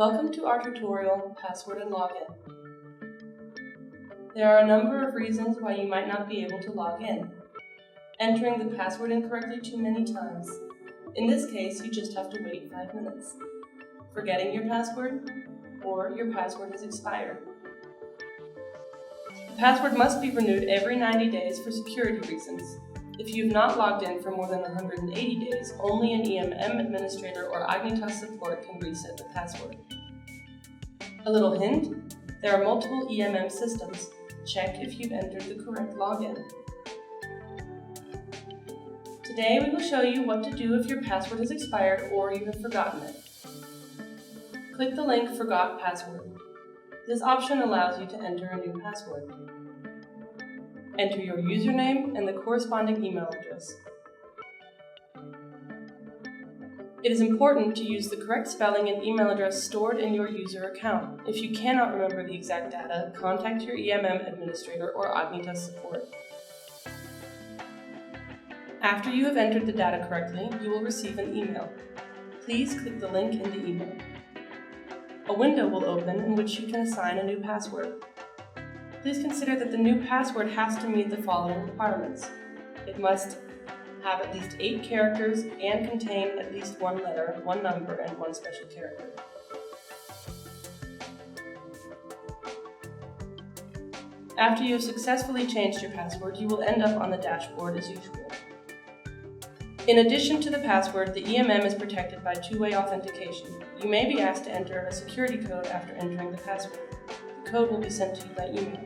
Welcome to our tutorial, Password and Login. There are a number of reasons why you might not be able to log in. Entering the password incorrectly too many times. In this case, you just have to wait 5 minutes. Forgetting your password, or your password has expired. The password must be renewed every 90 days for security reasons. If you have not logged in for more than 180 days, only an EMM administrator or AGNITAS support can reset the password. A little hint, there are multiple EMM systems. Check if you've entered the correct login. Today we will show you what to do if your password has expired or you have forgotten it. Click the link Forgot Password. This option allows you to enter a new password. Enter your username and the corresponding email address. It is important to use the correct spelling and email address stored in your user account. If you cannot remember the exact data, contact your EMM administrator or AGNITAS support. After you have entered the data correctly, you will receive an email. Please click the link in the email. A window will open in which you can assign a new password. Please consider that the new password has to meet the following requirements. It must have at least 8 characters and contain at least 1 letter, 1 number, and 1 special character. After you have successfully changed your password, you will end up on the dashboard as usual. In addition to the password, the EMM is protected by two-way authentication. You may be asked to enter a security code after entering the password. The code will be sent to you by email.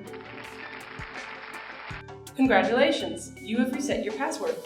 Congratulations! You have reset your password.